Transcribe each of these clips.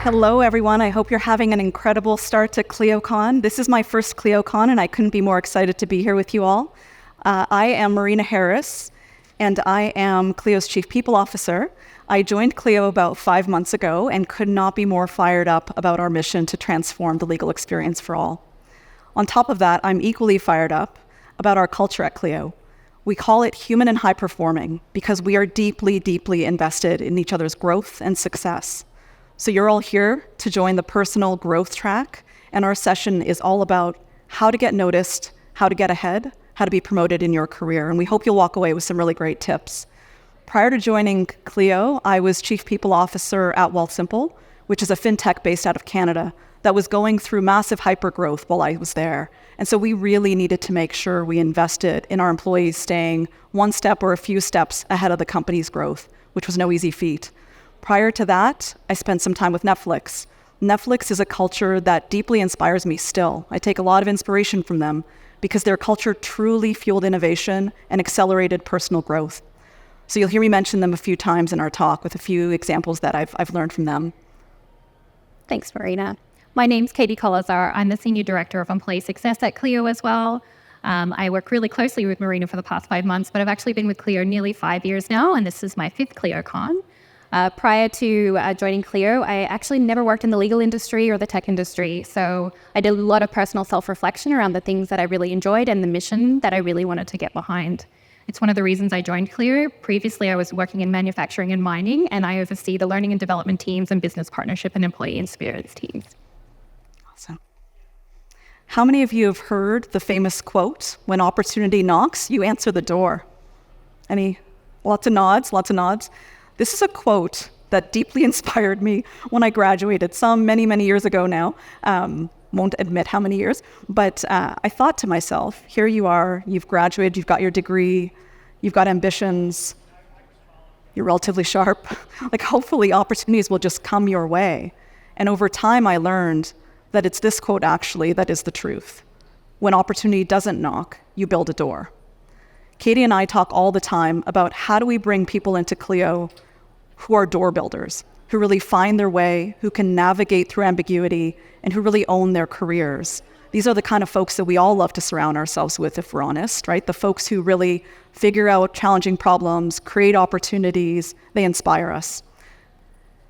Hello, everyone. I hope you're having an incredible start to ClioCon. This is my first ClioCon, and I couldn't be more excited to be here with you all. I am Marina Harris, and I am Clio's Chief People Officer. I joined Clio about 5 months ago and could not be more fired up about our mission to transform the legal experience for all. On top of that, I'm equally fired up about our culture at Clio. We call it human and high performing because we are deeply, deeply invested in each other's growth and success. So you're all here to join the personal growth track, and our session is all about how to get noticed, how to get ahead, how to be promoted in your career, and we hope you'll walk away with some really great tips. Prior to joining Clio, I was Chief People Officer at Wealthsimple, which is a fintech based out of Canada that was going through massive hypergrowth while I was there. And so we really needed to make sure we invested in our employees staying one step or a few steps ahead of the company's growth, which was no easy feat. Prior to that, I spent some time with Netflix. Netflix is a culture that deeply inspires me still. I take a lot of inspiration from them because their culture truly fueled innovation and accelerated personal growth. So you'll hear me mention them a few times in our talk with a few examples that I've learned from them. Thanks, Marina. My name's Katie Koleszar. I'm the Senior Director of Employee Success at Clio as well. I work really closely with Marina for the past 5 months, but I've actually been with Clio nearly 5 years now, and this is my 5th ClioCon. Prior to joining Clio, I actually never worked in the legal industry or the tech industry, so I did a lot of personal self-reflection around the things that I really enjoyed and the mission that I really wanted to get behind. It's one of the reasons I joined Clio. Previously, I was working in manufacturing and mining, and I oversee the learning and development teams and business partnership and employee experience teams. Awesome. How many of you have heard the famous quote, "When opportunity knocks, you answer the door"? Lots of nods, lots of nods. This is a quote that deeply inspired me when I graduated many, many years ago now. Won't admit how many years, but I thought to myself, here you are, you've graduated, you've got your degree, you've got ambitions, you're relatively sharp. Hopefully opportunities will just come your way. And over time I learned that it's this quote actually that is the truth. When opportunity doesn't knock, you build a door. Katie and I talk all the time about how do we bring people into Clio who are door builders, who really find their way, who can navigate through ambiguity, and who really own their careers. These are the kind of folks that we all love to surround ourselves with, if we're honest, right? The folks who really figure out challenging problems, create opportunities, they inspire us.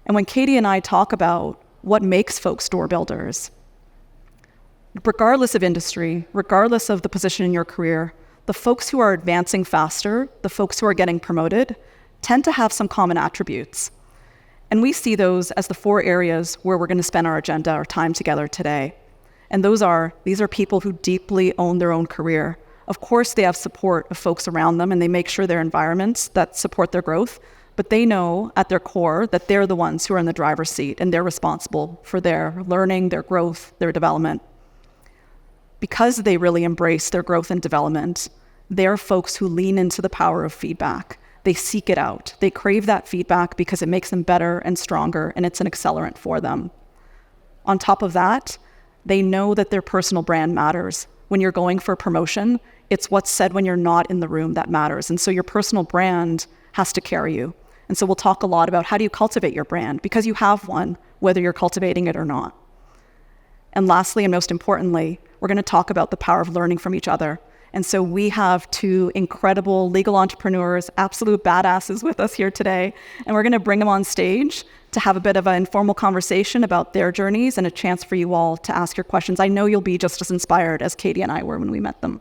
And when Katie and I talk about what makes folks door builders, regardless of industry, regardless of the position in your career, the folks who are advancing faster, the folks who are getting promoted, tend to have some common attributes. And we see those as the 4 areas where we're going to spend our agenda, our time together today. And these are people who deeply own their own career. Of course, they have support of folks around them, and they make sure their environments that support their growth, but they know at their core that they're the ones who are in the driver's seat, and they're responsible for their learning, their growth, their development. Because they really embrace their growth and development, they're folks who lean into the power of feedback. They seek it out. They crave that feedback because it makes them better and stronger, and it's an accelerant for them. On top of that, they know that their personal brand matters. When you're going for a promotion, it's what's said when you're not in the room that matters. And so your personal brand has to carry you. And so we'll talk a lot about how do you cultivate your brand, because you have one, whether you're cultivating it or not. And lastly, and most importantly, we're going to talk about the power of learning from each other. And so we have 2 incredible legal entrepreneurs, absolute badasses with us here today. And we're going to bring them on stage to have a bit of an informal conversation about their journeys and a chance for you all to ask your questions. I know you'll be just as inspired as Katie and I were when we met them.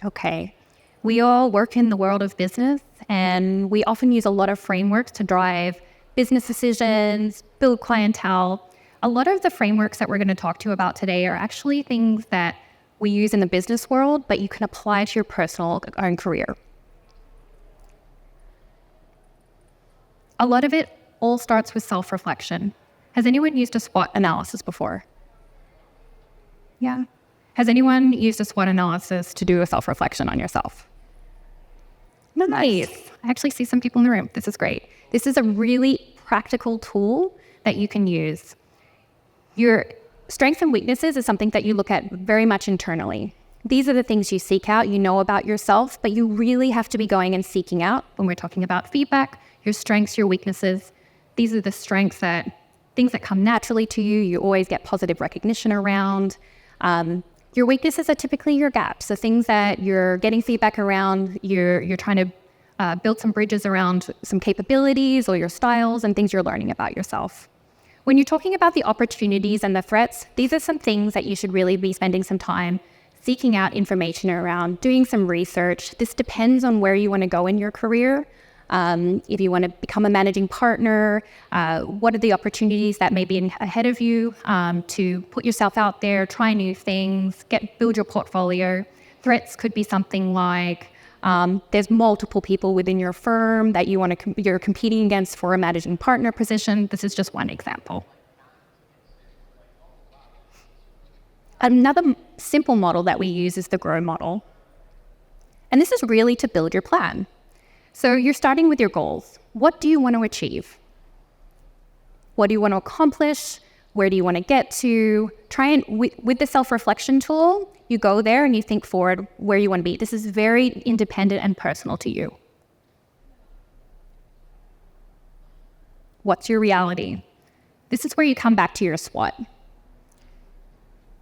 Okay. We all work in the world of business, and we often use a lot of frameworks to drive business decisions, build clientele. A lot of the frameworks that we're going to talk to you about today are actually things that we use in the business world, but you can apply to your personal own career. A lot of it all starts with self-reflection. Has anyone used a SWOT analysis before? Yeah. Has anyone used a SWOT analysis to do a self-reflection on yourself? Nice. I actually see some people in the room. This is great. This is a really practical tool that you can use. Your strengths and weaknesses is something that you look at very much internally. These are the things you seek out, you know about yourself, but you really have to be going and seeking out, when we're talking about feedback, your strengths, your weaknesses, These are the strengths things that come naturally to you. You always get positive recognition around. Your weaknesses are typically your gaps. So things that you're getting feedback around, you're trying to build some bridges around some capabilities or your styles and things you're learning about yourself. When you're talking about the opportunities and the threats, these are some things that you should really be spending some time seeking out information around, doing some research. This depends on where you want to go in your career. If you want to become a managing partner, what are the opportunities that may be ahead of you to put yourself out there, try new things, build your portfolio. Threats could be something like there's multiple people within your firm that you're competing against for a managing partner position. This is just one example. Another simple model that we use is the GROW model. And this is really to build your plan. So you're starting with your goals. What do you want to achieve? What do you want to accomplish? Where do you want to get to? With the self-reflection tool, you go there and you think forward where you want to be. This is very independent and personal to you. What's your reality? This is where you come back to your SWOT.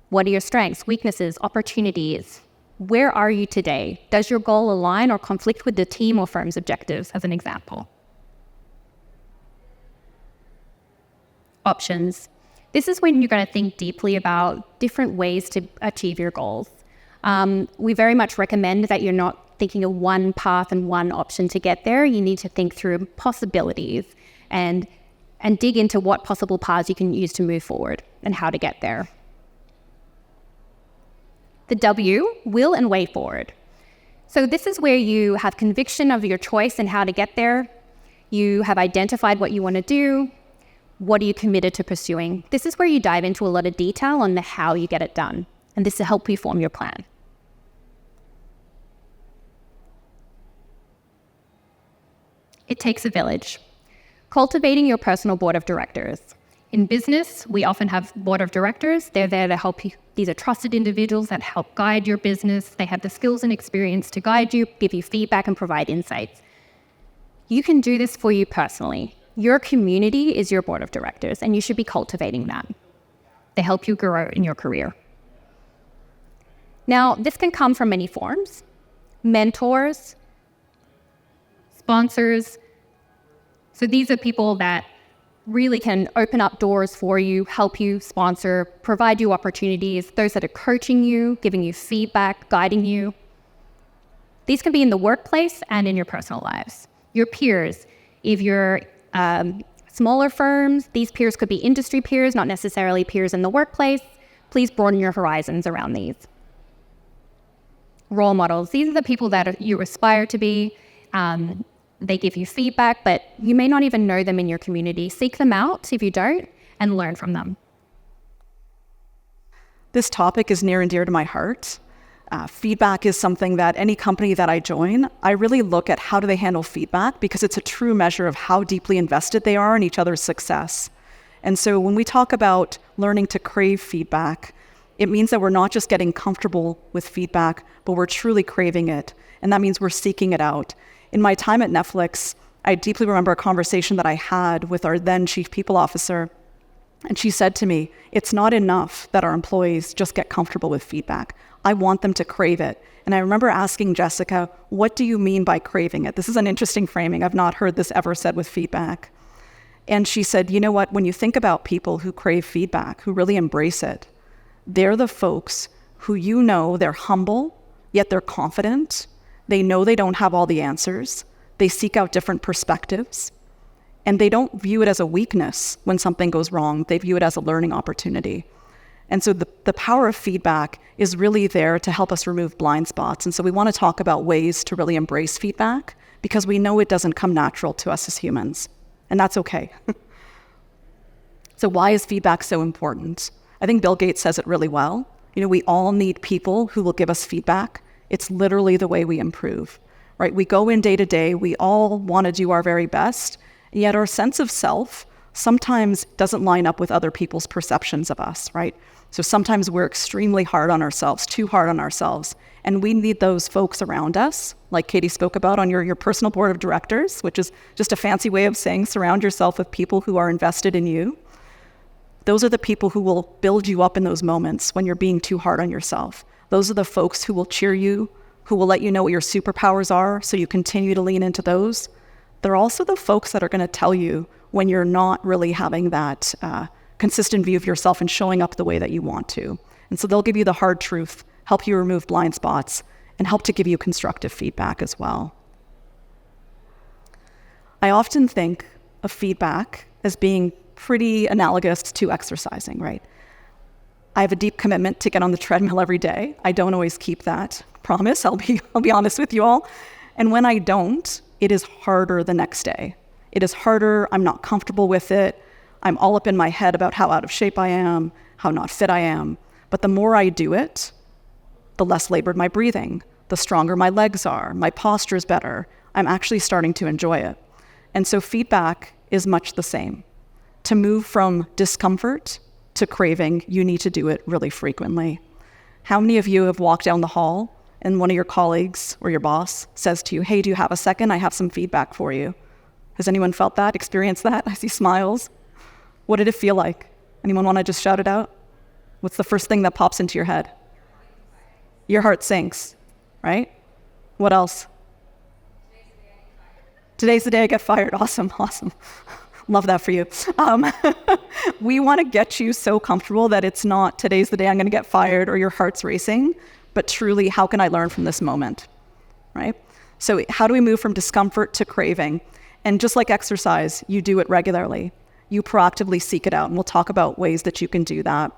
What are your strengths, weaknesses, opportunities? Where are you today? Does your goal align or conflict with the team or firm's objectives, as an example? Options. This is when you're going to think deeply about different ways to achieve your goals. We very much recommend that you're not thinking of one path and one option to get there. You need to think through possibilities and dig into what possible paths you can use to move forward and how to get there. The W, will and way forward. So this is where you have conviction of your choice and how to get there. You have identified what you want to do. What are you committed to pursuing? This is where you dive into a lot of detail on the how you get it done. And this will help you form your plan. It takes a village. Cultivating your personal board of directors. In business, we often have board of directors. They're there to help you. These are trusted individuals that help guide your business. They have the skills and experience to guide you, give you feedback, and provide insights. You can do this for you personally. Your community is your board of directors, and you should be cultivating that. They help you grow in your career. Now, this can come from many forms. Mentors, sponsors. So these are people that really can open up doors for you, help you, sponsor, provide you opportunities, those that are coaching you, giving you feedback, guiding you. These can be in the workplace and in your personal lives. Your peers, if you're smaller firms, these peers could be industry peers, not necessarily peers in the workplace. Please broaden your horizons around these. Role models, these are the people that you aspire to be. They give you feedback, but you may not even know them in your community. Seek them out if you don't, and learn from them. This topic is near and dear to my heart. Feedback is something that any company that I join, I really look at how do they handle feedback, because it's a true measure of how deeply invested they are in each other's success. And so when we talk about learning to crave feedback, it means that we're not just getting comfortable with feedback, but we're truly craving it. And that means we're seeking it out. In my time at Netflix, I deeply remember a conversation that I had with our then chief people officer. And she said to me, it's not enough that our employees just get comfortable with feedback. I want them to crave it. And I remember asking Jessica, what do you mean by craving it? This is an interesting framing. I've not heard this ever said with feedback. And she said, you know what, when you think about people who crave feedback, who really embrace it, they're the folks who you know they're humble, yet they're confident. They know they don't have all the answers. They seek out different perspectives. And they don't view it as a weakness when something goes wrong. They view it as a learning opportunity. And so the power of feedback is really there to help us remove blind spots. And so we want to talk about ways to really embrace feedback, because we know it doesn't come natural to us as humans. And that's okay. So why is feedback so important? I think Bill Gates says it really well. We all need people who will give us feedback. It's literally the way we improve, right? We go in day to day, we all want to do our very best, yet our sense of self sometimes doesn't line up with other people's perceptions of us, right? So sometimes we're extremely hard on ourselves, too hard on ourselves. And we need those folks around us, like Katie spoke about on your personal board of directors, which is just a fancy way of saying surround yourself with people who are invested in you. Those are the people who will build you up in those moments when you're being too hard on yourself. Those are the folks who will cheer you, who will let you know what your superpowers are so you continue to lean into those. They're also the folks that are going to tell you when you're not really having that consistent view of yourself and showing up the way that you want to. And so they'll give you the hard truth, help you remove blind spots, and help to give you constructive feedback as well. I often think of feedback as being pretty analogous to exercising, right? I have a deep commitment to get on the treadmill every day. I don't always keep that promise, I'll be honest with you all. And when I don't, it is harder the next day. It is harder, I'm not comfortable with it. I'm all up in my head about how out of shape I am, how not fit I am. But the more I do it, the less labored my breathing, the stronger my legs are, my posture is better. I'm actually starting to enjoy it. And so feedback is much the same. To move from discomfort to craving, you need to do it really frequently. How many of you have walked down the hall and one of your colleagues or your boss says to you, hey, do you have a second? I have some feedback for you. Has anyone felt that, experienced that? I see smiles. What did it feel like? Anyone want to just shout it out? What's the first thing that pops into your head? Your heart sinks, right? What else? Today's the day I get fired. Awesome. Love that for you. We want to get you so comfortable that it's not today's the day I'm going to get fired or your heart's racing, but truly, how can I learn from this moment, right? So how do we move from discomfort to craving? And just like exercise, you do it regularly. You proactively seek it out, and we'll talk about ways that you can do that.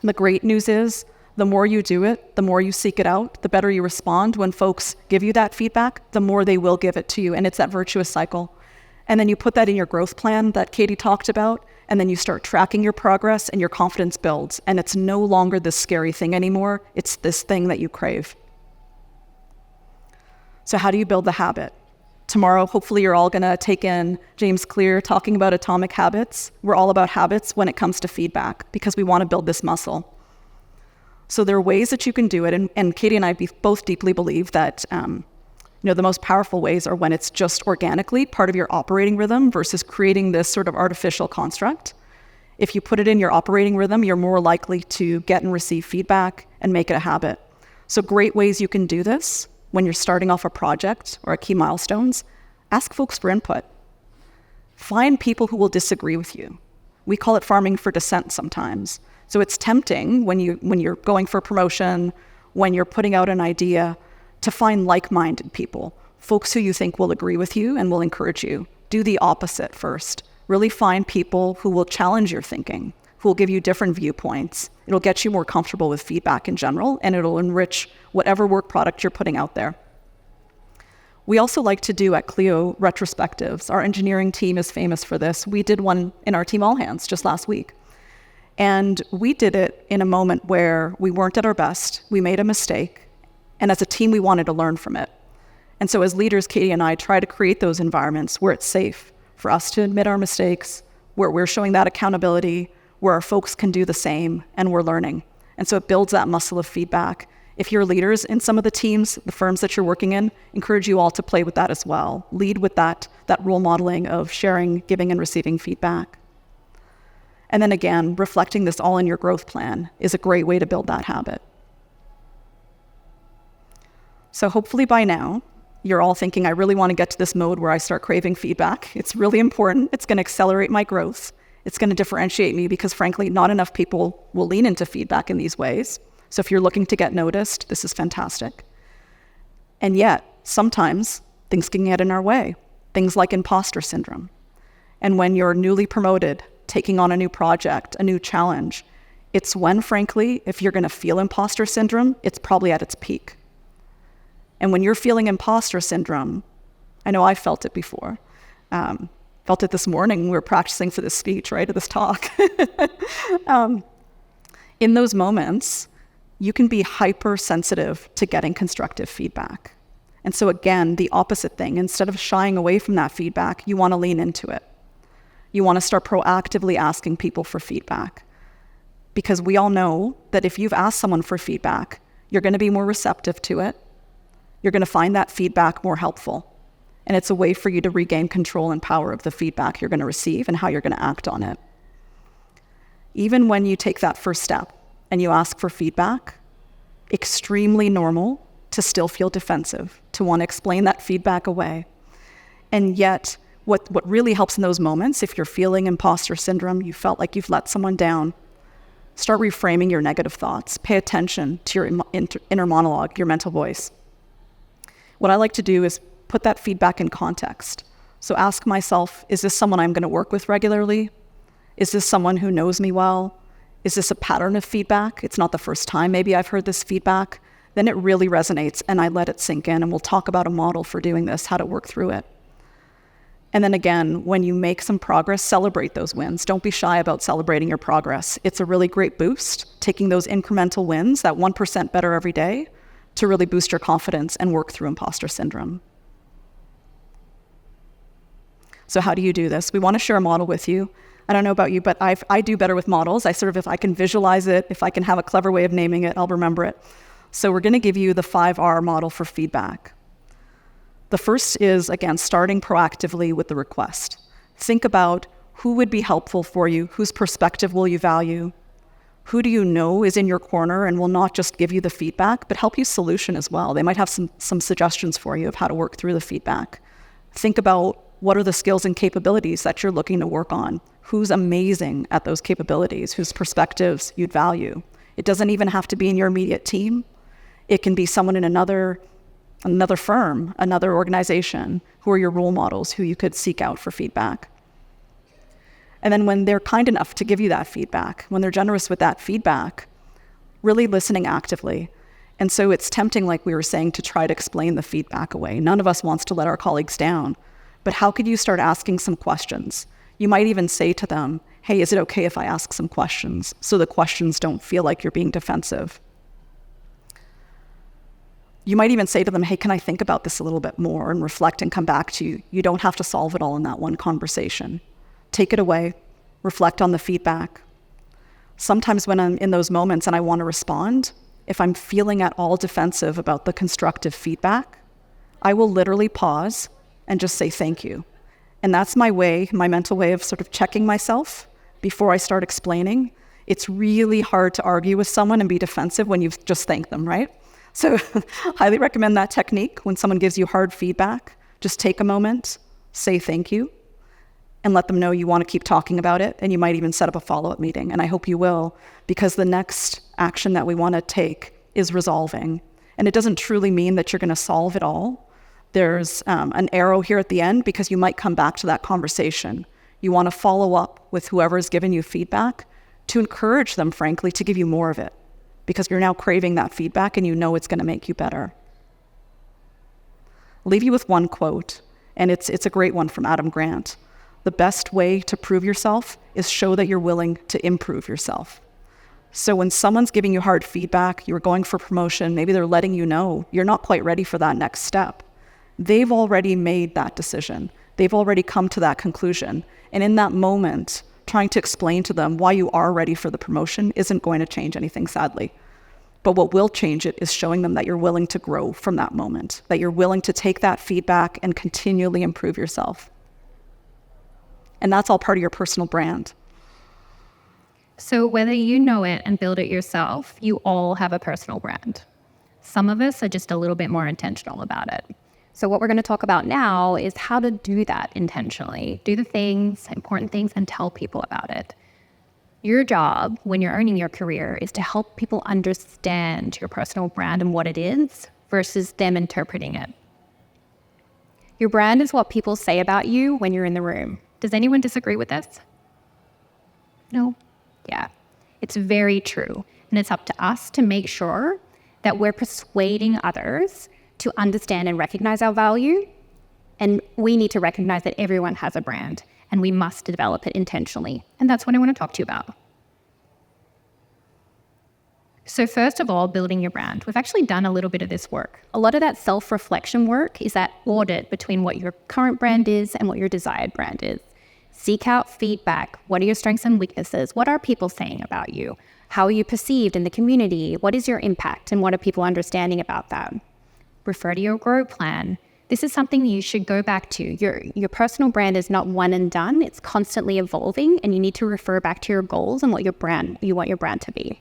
The great news is, the more you do it, the more you seek it out, the better you respond. When folks give you that feedback, the more they will give it to you, and it's that virtuous cycle. And then you put that in your growth plan that Katie talked about, and then you start tracking your progress and your confidence builds. And it's no longer this scary thing anymore. It's this thing that you crave. So how do you build the habit? Tomorrow, hopefully you're all gonna take in James Clear talking about atomic habits. We're all about habits when it comes to feedback because we wanna build this muscle. So there are ways that you can do it. And Katie and I both deeply believe that the most powerful ways are when it's just organically part of your operating rhythm versus creating this sort of artificial construct. If you put it in your operating rhythm, you're more likely to get and receive feedback and make it a habit. So great ways you can do this when you're starting off a project or a key milestones, ask folks for input. Find people who will disagree with you. We call it farming for dissent sometimes. So it's tempting when you're going for a promotion, when you're putting out an idea, to find like-minded people, folks who you think will agree with you and will encourage you. Do the opposite first. Really find people who will challenge your thinking, who will give you different viewpoints. It'll get you more comfortable with feedback in general, and it'll enrich whatever work product you're putting out there. We also like to do at Clio retrospectives. Our engineering team is famous for this. We did one in our team all hands just last week. And we did it in a moment where we weren't at our best, we made a mistake, and as a team, we wanted to learn from it. And so as leaders, Katie and I try to create those environments where it's safe for us to admit our mistakes, where we're showing that accountability, where our folks can do the same, and we're learning. And so it builds that muscle of feedback. If you're leaders in some of the teams, the firms that you're working in, encourage you all to play with that as well. Lead with that role modeling of sharing, giving, and receiving feedback. And then again, reflecting this all in your growth plan is a great way to build that habit. So hopefully by now, you're all thinking, I really want to get to this mode where I start craving feedback. It's really important. It's going to accelerate my growth. It's going to differentiate me because frankly, not enough people will lean into feedback in these ways. So if you're looking to get noticed, this is fantastic. And yet, sometimes things can get in our way. Things like imposter syndrome. And when you're newly promoted, taking on a new project, a new challenge, it's when, frankly, if you're going to feel imposter syndrome, it's probably at its peak. And when you're feeling imposter syndrome, I know I felt it before. Felt it this morning when we were practicing for this speech, right, or this talk. In those moments, you can be hypersensitive to getting constructive feedback. And so again, the opposite thing, instead of shying away from that feedback, you want to lean into it. You want to start proactively asking people for feedback. Because we all know that if you've asked someone for feedback, you're going to be more receptive to it. You're going to find that feedback more helpful. And it's a way for you to regain control and power of the feedback you're going to receive and how you're going to act on it. Even when you take that first step and you ask for feedback, extremely normal to still feel defensive, to want to explain that feedback away. And yet, what really helps in those moments, if you're feeling imposter syndrome, you felt like you've let someone down, start reframing your negative thoughts. Pay attention to your inner monologue, your mental voice. What I like to do is put that feedback in context. So ask myself, is this someone I'm going to work with regularly? Is this someone who knows me well? Is this a pattern of feedback? It's not the first time maybe I've heard this feedback. Then it really resonates and I let it sink in, and we'll talk about a model for doing this, how to work through it. And then again, when you make some progress, celebrate those wins. Don't be shy about celebrating your progress. It's a really great boost, taking those incremental wins, that 1% better every day, to really boost your confidence and work through imposter syndrome. So how do you do this? We want to share a model with you. I don't know about you, but I do better with models. If I can visualize it, if I can have a clever way of naming it, I'll remember it. So we're going to give you the 5R model for feedback. The first is, again, starting proactively with the request. Think about who would be helpful for you, whose perspective will you value, who do you know is in your corner and will not just give you the feedback, but help you solution as well. They might have some suggestions for you of how to work through the feedback. Think about what are the skills and capabilities that you're looking to work on. Who's amazing at those capabilities, whose perspectives you'd value. It doesn't even have to be in your immediate team. It can be someone in another firm, another organization, who are your role models, who you could seek out for feedback. And then when they're kind enough to give you that feedback, when they're generous with that feedback, really listening actively. And so it's tempting, like we were saying, to try to explain the feedback away. None of us wants to let our colleagues down. But how could you start asking some questions? You might even say to them, hey, is it okay if I ask some questions? So the questions don't feel like you're being defensive. You might even say to them, hey, can I think about this a little bit more and reflect and come back to you? You don't have to solve it all in that one conversation. Take it away, reflect on the feedback. Sometimes when I'm in those moments and I want to respond, if I'm feeling at all defensive about the constructive feedback, I will literally pause and just say thank you. And that's my mental way of sort of checking myself before I start explaining. It's really hard to argue with someone and be defensive when you've just thanked them, right? So highly recommend that technique. When someone gives you hard feedback, just take a moment, say thank you, and let them know you want to keep talking about it. And you might even set up a follow-up meeting. And I hope you will, because the next action that we want to take is resolving. And it doesn't truly mean that you're going to solve it all. There's an arrow here at the end because you might come back to that conversation. You want to follow up with whoever has given you feedback to encourage them, frankly, to give you more of it, because you're now craving that feedback and you know it's going to make you better. I'll leave you with one quote, and it's a great one from Adam Grant. The best way to prove yourself is show that you're willing to improve yourself. So when someone's giving you hard feedback, you're going for promotion, maybe they're letting you know you're not quite ready for that next step. They've already made that decision. They've already come to that conclusion. And in that moment, trying to explain to them why you are ready for the promotion isn't going to change anything, sadly. But what will change it is showing them that you're willing to grow from that moment, that you're willing to take that feedback and continually improve yourself. And that's all part of your personal brand. So whether you know it and build it yourself, you all have a personal brand. Some of us are just a little bit more intentional about it. So what we're going to talk about now is how to do that intentionally. Do the things, important things, and tell people about it. Your job when you're owning your career is to help people understand your personal brand and what it is versus them interpreting it. Your brand is what people say about you when you're in the room. Does anyone disagree with this? No? Yeah. It's very true. And it's up to us to make sure that we're persuading others to understand and recognize our value. And we need to recognize that everyone has a brand and we must develop it intentionally. And that's what I want to talk to you about. So first of all, building your brand. We've actually done a little bit of this work. A lot of that self-reflection work is that audit between what your current brand is and what your desired brand is. Seek out feedback. What are your strengths and weaknesses? What are people saying about you? How are you perceived in the community? What is your impact and what are people understanding about that? Refer to your grow plan. This is something you should go back to. Your personal brand is not one and done. It's constantly evolving and you need to refer back to your goals and what you want your brand to be.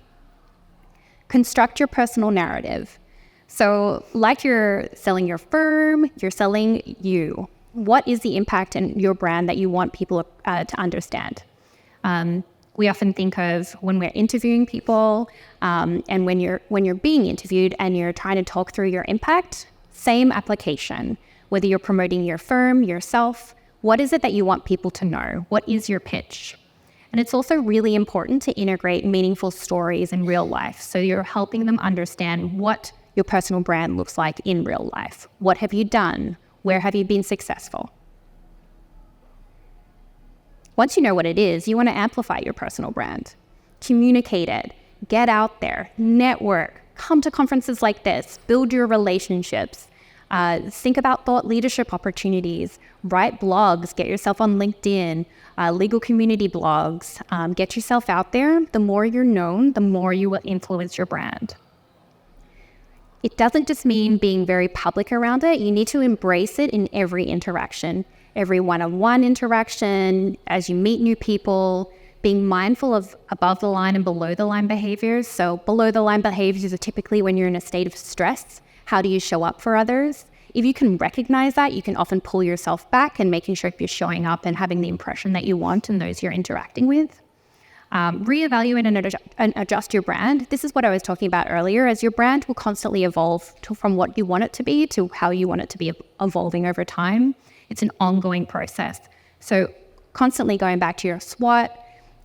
Construct your personal narrative. So like you're selling your firm, you're selling you. What is the impact in your brand that you want people to understand? We often think of when we're interviewing people and when you're being interviewed and you're trying to talk through your impact, same application. Whether you're promoting your firm, yourself, what is it that you want people to know? What is your pitch? And it's also really important to integrate meaningful stories in real life. So you're helping them understand what your personal brand looks like in real life. What have you done? Where have you been successful? Once you know what it is, you want to amplify your personal brand. Communicate it. Get out there. Network. Come to conferences like this. Build your relationships. Think about thought leadership opportunities. Write blogs. Get yourself on LinkedIn. Legal community blogs. Get yourself out there. The more you're known, the more you will influence your brand. It doesn't just mean being very public around it. You need to embrace it in every interaction, every one-on-one interaction, as you meet new people, being mindful of above the line and below the line behaviors. So below the line behaviors are typically when you're in a state of stress. How do you show up for others? If you can recognize that, you can often pull yourself back and making sure you're showing up and having the impression that you want and those you're interacting with. Reevaluate and adjust your brand. This is what I was talking about earlier, as your brand will constantly evolve from what you want it to be to how you want it to be evolving over time. It's an ongoing process. So constantly going back to your SWOT,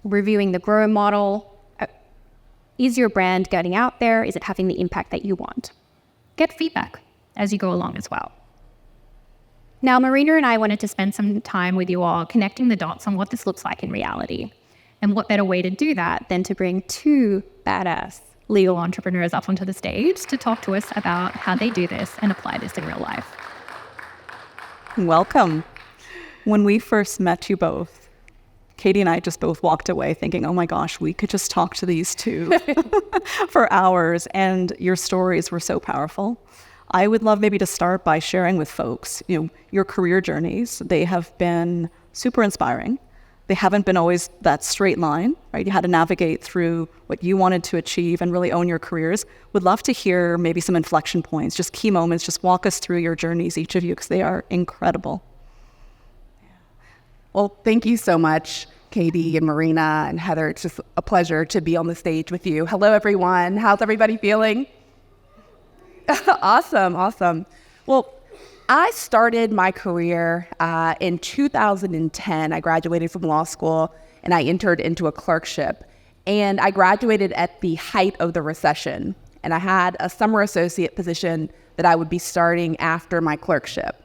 reviewing the grow model. Is your brand getting out there? Is it having the impact that you want? Get feedback as you go along as well. Now, Marina and I wanted to spend some time with you all connecting the dots on what this looks like in reality. And what better way to do that than to bring two badass legal entrepreneurs up onto the stage to talk to us about how they do this and apply this in real life. Welcome. When we first met you both, Katie and I just both walked away thinking, oh my gosh, we could just talk to these two for hours. And your stories were so powerful. I would love maybe to start by sharing with folks, your career journeys. They have been super inspiring. They haven't been always that straight line, right? You had to navigate through what you wanted to achieve and really own your careers. Would love to hear maybe some inflection points, just key moments. Just walk us through your journeys, each of you, because they are incredible. Well, thank you so much, Katie and Marina and Heather. It's just a pleasure to be on the stage with you. Hello, everyone. How's everybody feeling? Awesome. Well, I started my career in 2010. I graduated from law school and I entered into a clerkship. And I graduated at the height of the recession. And I had a summer associate position that I would be starting after my clerkship.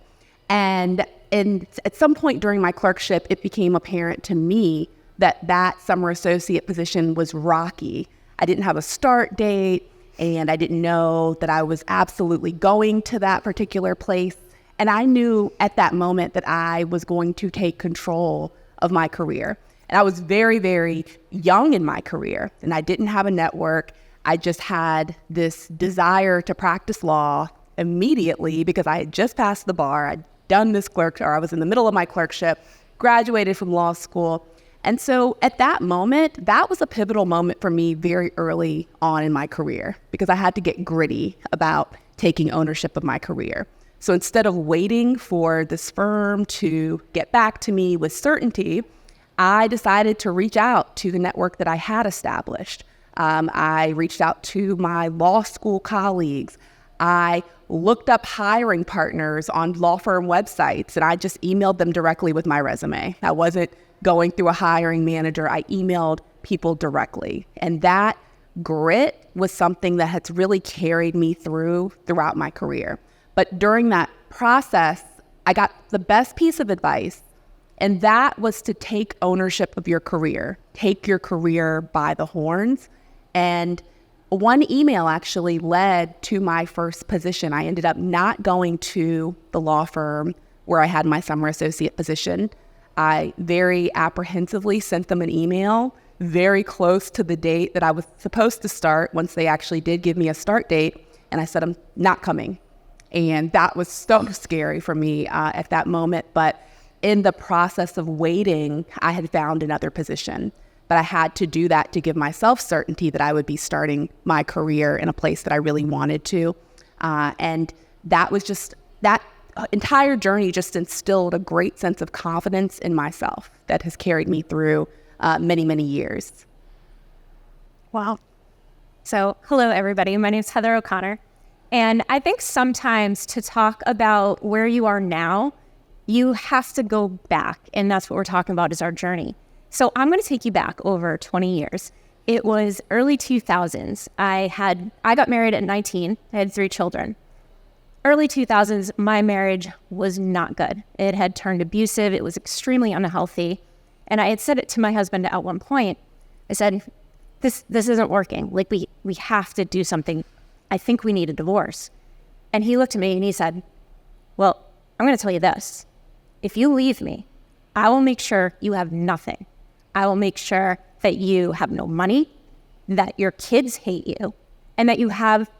And at some point during my clerkship, it became apparent to me that summer associate position was rocky. I didn't have a start date and I didn't know that I was absolutely going to that particular place. And I knew at that moment that I was going to take control of my career. And I was very, very young in my career, and I didn't have a network. I just had this desire to practice law immediately because I had just passed the bar. I'd done this I was in the middle of my clerkship, graduated from law school. And so at that moment, that was a pivotal moment for me very early on in my career because I had to get gritty about taking ownership of my career. So instead of waiting for this firm to get back to me with certainty, I decided to reach out to the network that I had established. I reached out to my law school colleagues. I looked up hiring partners on law firm websites, and I just emailed them directly with my resume. I wasn't going through a hiring manager. I emailed people directly. And that grit was something that has really carried me throughout my career. But during that process, I got the best piece of advice, and that was to take ownership of your career. Take your career by the horns. And one email actually led to my first position. I ended up not going to the law firm where I had my summer associate position. I very apprehensively sent them an email very close to the date that I was supposed to start once they actually did give me a start date. And I said, I'm not coming. And that was so scary for me at that moment. But in the process of waiting, I had found another position. But I had to do that to give myself certainty that I would be starting my career in a place that I really wanted to. And that was just, that entire journey just instilled a great sense of confidence in myself that has carried me through many, many years. Wow. So, hello, everybody. My name is Heather O'Connor. And I think sometimes to talk about where you are now, you have to go back. And that's what we're talking about is our journey. So I'm going to take you back over 20 years. It was early 2000s. I got married at 19. I had 3 children. Early 2000s, my marriage was not good. It had turned abusive. It was extremely unhealthy. And I had said it to my husband at one point. I said, this isn't working. Like, we have to do something. I think we need a divorce. And he looked at me and he said, well, I'm going to tell you this. If you leave me, I will make sure you have nothing. I will make sure that you have no money, that your kids hate you, and that you have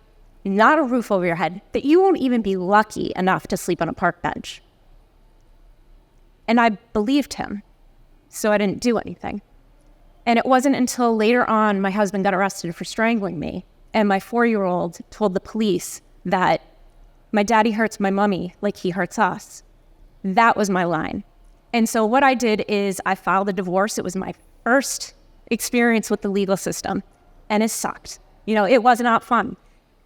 not a roof over your head, that you won't even be lucky enough to sleep on a park bench. And I believed him, so I didn't do anything. And it wasn't until later on my husband got arrested for strangling me, and my 4-year-old told the police that my daddy hurts my mommy like he hurts us. That was my line. And so what I did is I filed a divorce. It was my first experience with the legal system, and it sucked. You know, it was not fun.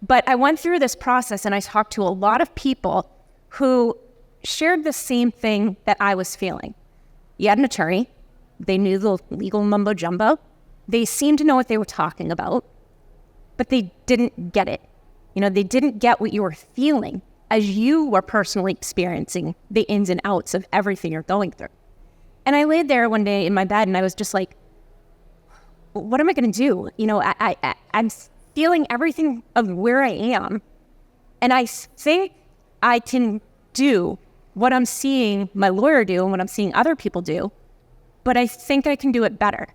But I went through this process and I talked to a lot of people who shared the same thing that I was feeling. You had an attorney. They knew the legal mumbo jumbo. They seemed to know what they were talking about, but they didn't get it. You know, they didn't get what you were feeling as you were personally experiencing the ins and outs of everything you're going through. And I laid there one day in my bed and I was just like, what am I going to do? You know, I'm feeling everything of where I am. And I think I can do what I'm seeing my lawyer do and what I'm seeing other people do, but I think I can do it better.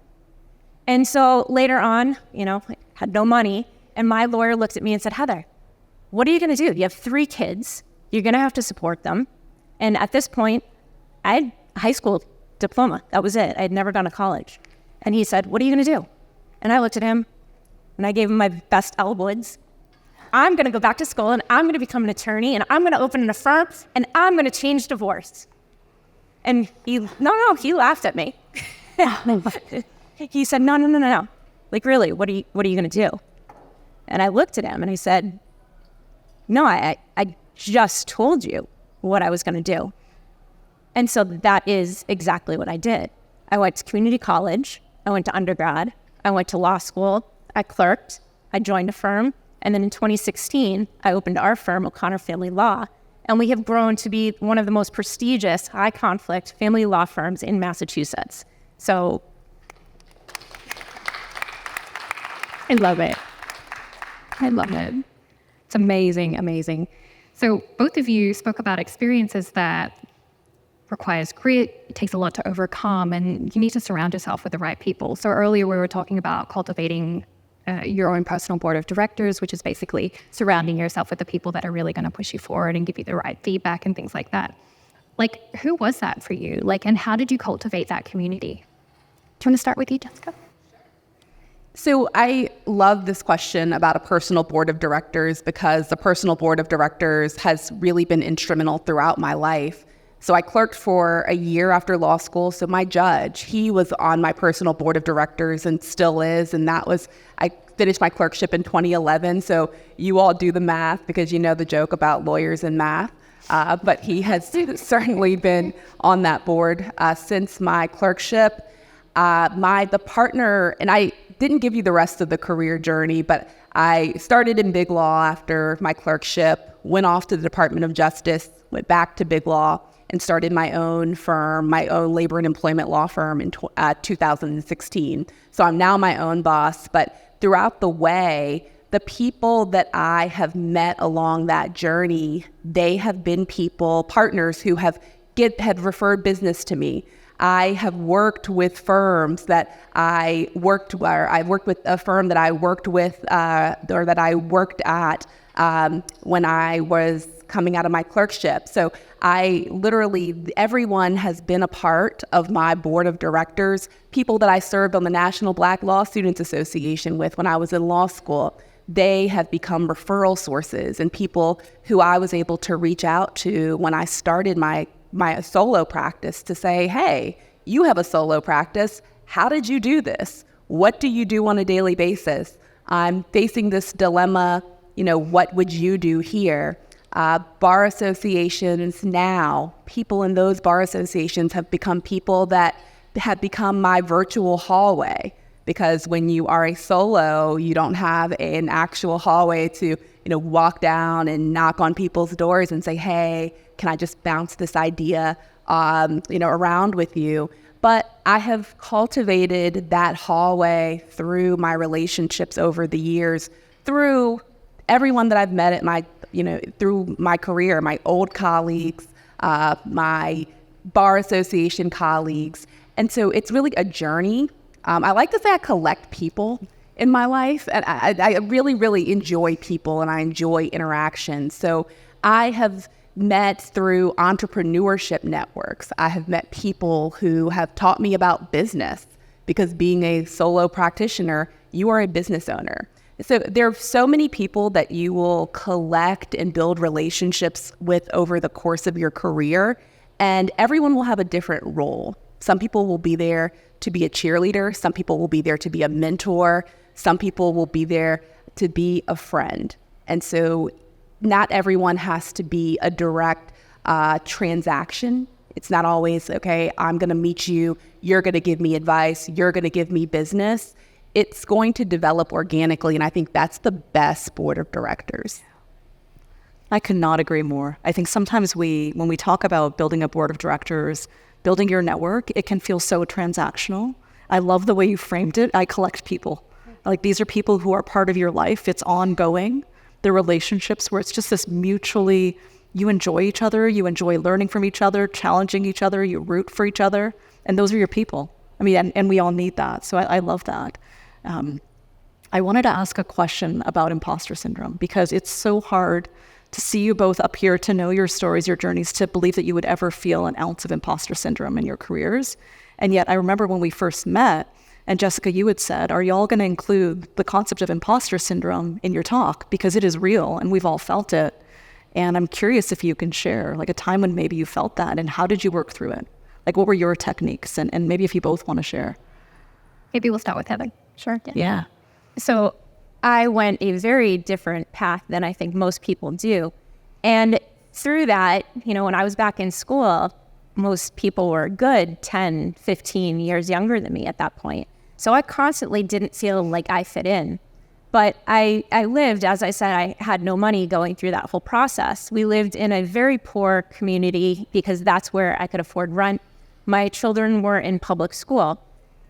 And so later on, you know, I had no money, and my lawyer looked at me and said, Heather, what are you going to do? You have 3 kids. You're going to have to support them. And at this point, I had a high school diploma. That was it. I had never gone to college. And he said, what are you going to do? And I looked at him, and I gave him my best Elwoods. I'm going to go back to school, and I'm going to become an attorney, and I'm going to open a firm, and I'm going to change divorce. And he laughed at me. He said, no. Like, really, what are you going to do? And I looked at him, and I said, no, I just told you what I was going to do. And so that is exactly what I did. I went to community college. I went to undergrad. I went to law school. I clerked. I joined a firm. And then in 2016, I opened our firm, O'Connor Family Law. And we have grown to be one of the most prestigious, high-conflict family law firms in Massachusetts. So I love it. I love it. It's amazing, amazing. So both of you spoke about experiences that requires grit, it takes a lot to overcome, and you need to surround yourself with the right people. So earlier we were talking about cultivating your own personal board of directors, which is basically surrounding yourself with the people that are really going to push you forward and give you the right feedback and things like that. Like, who was that for you? Like, and how did you cultivate that community? Do you want to start with you, Jessica? So I love this question about a personal board of directors because the personal board of directors has really been instrumental throughout my life. So I clerked for a year after law school. So my judge, he was on my personal board of directors and still is. And I finished my clerkship in 2011. So you all do the math because you know the joke about lawyers and math. But he has certainly been on that board since my clerkship. The partner, and I didn't give you the rest of the career journey, but I started in big law after my clerkship, went off to the Department of Justice, went back to big law, and started my own firm, my own labor and employment law firm in 2016. So I'm now my own boss, but throughout the way, the people that I have met along that journey, they have been partners who have referred business to me. I have worked with firms that I worked with a firm that I worked with or that I worked at when I was coming out of my clerkship. So everyone has been a part of my board of directors, people that I served on the National Black Law Students Association with when I was in law school. They have become referral sources and people who I was able to reach out to when I started my solo practice to say, hey, you have a solo practice. How did you do this? What do you do on a daily basis? I'm facing this dilemma. What would you do here? Bar associations now, people in those bar associations have become people that have become my virtual hallway. Because when you are a solo, you don't have an actual hallway to, walk down and knock on people's doors and say, hey, can I just bounce this idea, around with you? But I have cultivated that hallway through my relationships over the years, through everyone that I've met at through my career, my old colleagues, my bar association colleagues. And so it's really a journey. I like to say I collect people in my life, and I really, really enjoy people and I enjoy interaction. So I have met through entrepreneurship networks. I have met people who have taught me about business, because being a solo practitioner, you are a business owner. So there are so many people that you will collect and build relationships with over the course of your career, and everyone will have a different role. Some people will be there to be a cheerleader. Some people will be there to be a mentor. Some people will be there to be a friend. And so not everyone has to be a direct transaction. It's not always, okay, I'm going to meet you. You're going to give me advice. You're going to give me business. It's going to develop organically. And I think that's the best board of directors. I could not agree more. I think sometimes when we talk about building a board of directors, building your network, it can feel so transactional. I love the way you framed it. I collect people. Like, these are people who are part of your life. It's ongoing. They're relationships where it's just this mutually, you enjoy each other, you enjoy learning from each other, challenging each other, you root for each other. And those are your people. I mean, and we all need that. So I love that. I wanted to ask a question about imposter syndrome, because it's so hard to see you both up here, to know your stories, your journeys, to believe that you would ever feel an ounce of imposter syndrome in your careers. And yet I remember when we first met, and Jessica, you had said, are you all going to include the concept of imposter syndrome in your talk? Because it is real and we've all felt it. And I'm curious if you can share like a time when maybe you felt that, and how did you work through it? Like, what were your techniques? And maybe if you both want to share. Maybe we'll start with Heather. Sure. Yeah. So I went a very different path than I think most people do. And through that, when I was back in school, most people were good 10, 15 years younger than me at that point. So I constantly didn't feel like I fit in. But I lived, as I said, I had no money going through that whole process. We lived in a very poor community because that's where I could afford rent. My children were in public school.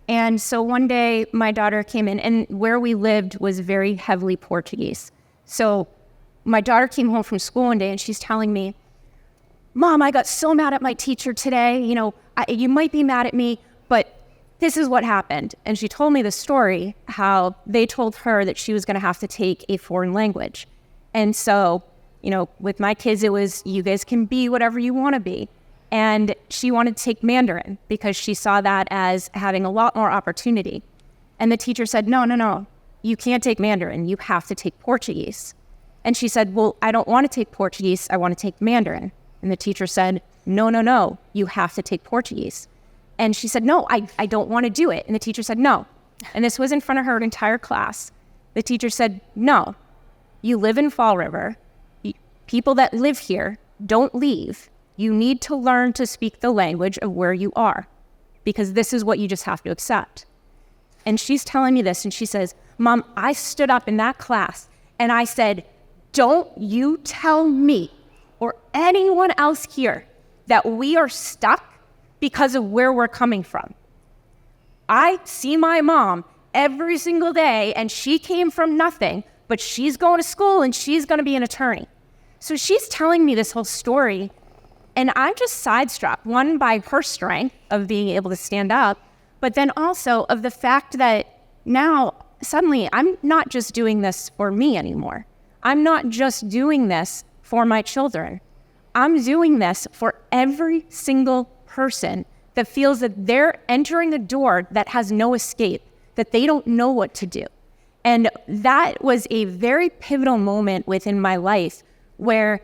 And so one day my daughter came in, and where we lived was very heavily Portuguese. So my daughter came home from school one day and she's telling me, Mom, I got so mad at my teacher today. You might be mad at me, but this is what happened. And she told me the story, how they told her that she was going to have to take a foreign language. And so, with my kids, it was, you guys can be whatever you want to be. And she wanted to take Mandarin because she saw that as having a lot more opportunity. And the teacher said, no, you can't take Mandarin. You have to take Portuguese. And she said, well, I don't want to take Portuguese. I want to take Mandarin. And the teacher said, no, you have to take Portuguese. And she said, no, I don't want to do it. And the teacher said, no. And this was in front of her entire class. The teacher said, no, you live in Fall River. People that live here don't leave. You need to learn to speak the language of where you are, because this is what you just have to accept. And she's telling me this, and she says, Mom, I stood up in that class and I said, don't you tell me or anyone else here that we are stuck because of where we're coming from. I see my mom every single day, and she came from nothing, but she's going to school and she's going to be an attorney. So she's telling me this whole story. And I'm just side-strapped, one by her strength of being able to stand up, but then also of the fact that now suddenly I'm not just doing this for me anymore. I'm not just doing this for my children. I'm doing this for every single person that feels that they're entering a door that has no escape, that they don't know what to do. And that was a very pivotal moment within my life where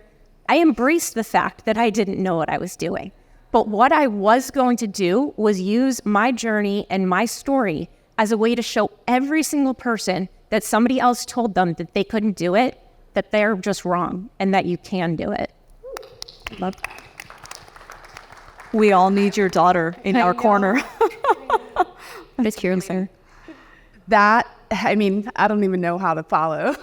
I embraced the fact that I didn't know what I was doing. But what I was going to do was use my journey and my story as a way to show every single person that somebody else told them that they couldn't do it, that they're just wrong and that you can do it. Love that. We all need your daughter in our corner. What is your answer? That, I mean, I don't even know how to follow.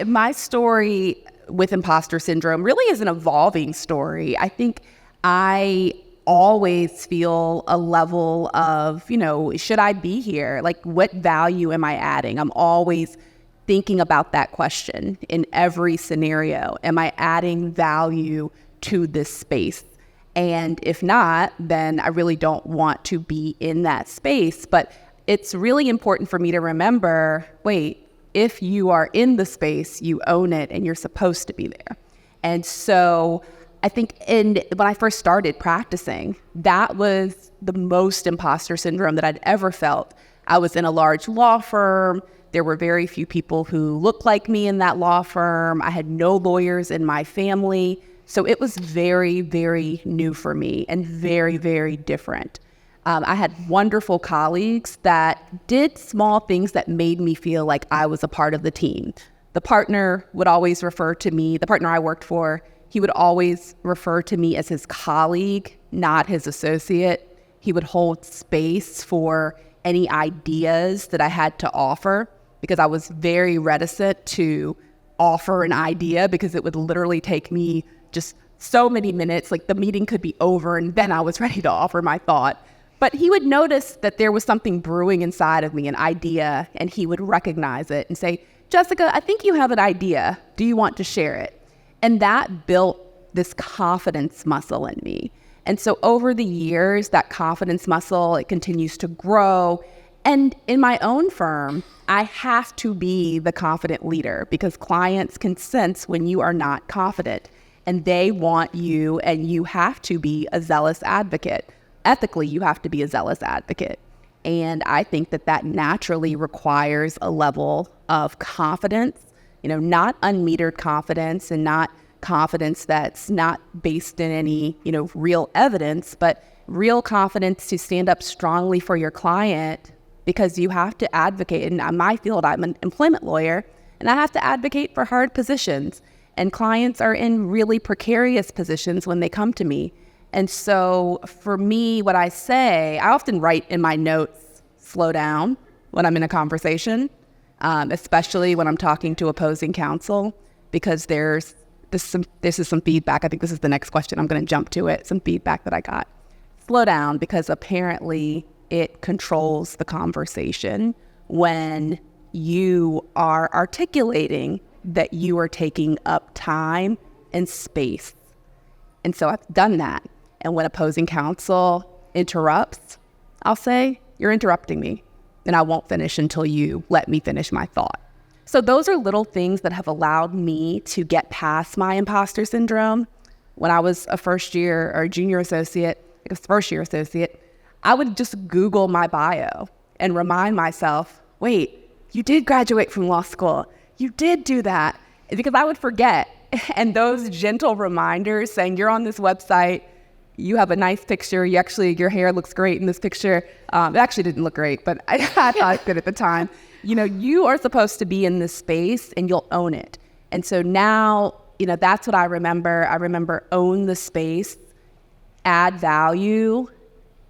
My story with imposter syndrome really is an evolving story. I think I always feel a level of, should I be here? Like, what value am I adding? I'm always thinking about that question in every scenario. Am I adding value to this space? And if not, then I really don't want to be in that space. But it's really important for me to remember, wait, if you are in the space, you own it and you're supposed to be there. And so I think when I first started practicing, that was the most imposter syndrome that I'd ever felt. I was in a large law firm. There were very few people who looked like me in that law firm. I had no lawyers in my family. So it was very, very new for me and very, very different. I had wonderful colleagues that did small things that made me feel like I was a part of the team. The partner would always refer to me, the partner I worked for, he would always refer to me as his colleague, not his associate. He would hold space for any ideas that I had to offer because I was very reticent to offer an idea because it would literally take me just so many minutes. Like the meeting could be over and then I was ready to offer my thought. But he would notice that there was something brewing inside of me, an idea, and he would recognize it and say, Jessica, I think you have an idea. Do you want to share it? And that built this confidence muscle in me. And so over the years, that confidence muscle, it continues to grow. And in my own firm, I have to be the confident leader because clients can sense when you are not confident and they want you, and you have to be a zealous advocate. Ethically, you have to be a zealous advocate. And I think that naturally requires a level of confidence, not unmetered confidence and not confidence that's not based in any, real evidence, but real confidence to stand up strongly for your client because you have to advocate. And in my field, I'm an employment lawyer, and I have to advocate for hard positions. And clients are in really precarious positions when they come to me. And so for me, what I say, I often write in my notes, slow down when I'm in a conversation, especially when I'm talking to opposing counsel, because this is some feedback. I think this is the next question. I'm going to jump to it. Some feedback that I got. Slow down because apparently it controls the conversation when you are articulating that you are taking up time and space. And so I've done that. And when opposing counsel interrupts, I'll say, you're interrupting me, and I won't finish until you let me finish my thought. So those are little things that have allowed me to get past my imposter syndrome. When I was a first year associate, I would just Google my bio and remind myself, wait, you did graduate from law school. You did do that. Because I would forget. And those gentle reminders saying you're on this website, you have a nice picture, your hair looks great in this picture. It actually didn't look great, but I thought it good at the time. You are supposed to be in this space and you'll own it. And so now, that's what I remember. I remember own the space, add value.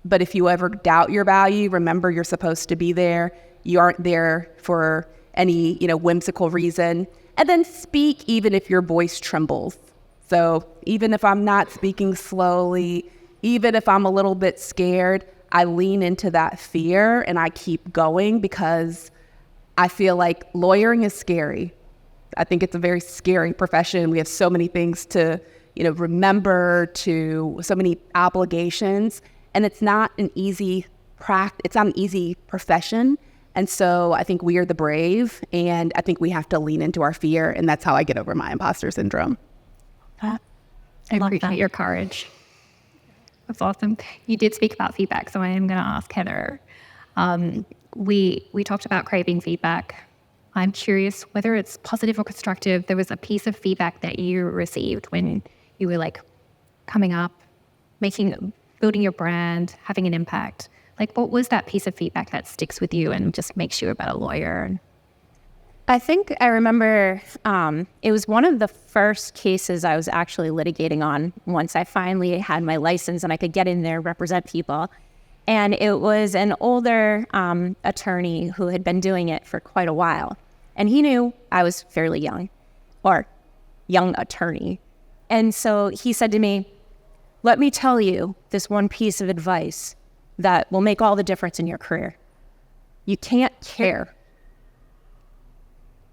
But if you ever doubt your value, remember you're supposed to be there. You aren't there for any, whimsical reason. And then speak even if your voice trembles. So even if I'm not speaking slowly, even if I'm a little bit scared, I lean into that fear and I keep going because I feel like lawyering is scary. I think it's a very scary profession. We have so many things to, remember, to so many obligations. And it's not an easy it's not an easy profession. And so I think we are the brave, and I think we have to lean into our fear. And that's how I get over my imposter syndrome. I appreciate your courage. That's awesome. You did speak about feedback, so I am going to ask Heather. We talked about craving feedback. I'm curious whether it's positive or constructive. There was a piece of feedback that you received when you were like coming up, building your brand, having an impact. Like, what was that piece of feedback that sticks with you and just makes you a better lawyer? I think I remember it was one of the first cases I was actually litigating on once I finally had my license and I could get in there, represent people. And it was an older attorney who had been doing it for quite a while. And he knew I was fairly young, or young attorney. And so he said to me, "Let me tell you this one piece of advice that will make all the difference in your career. You can't care."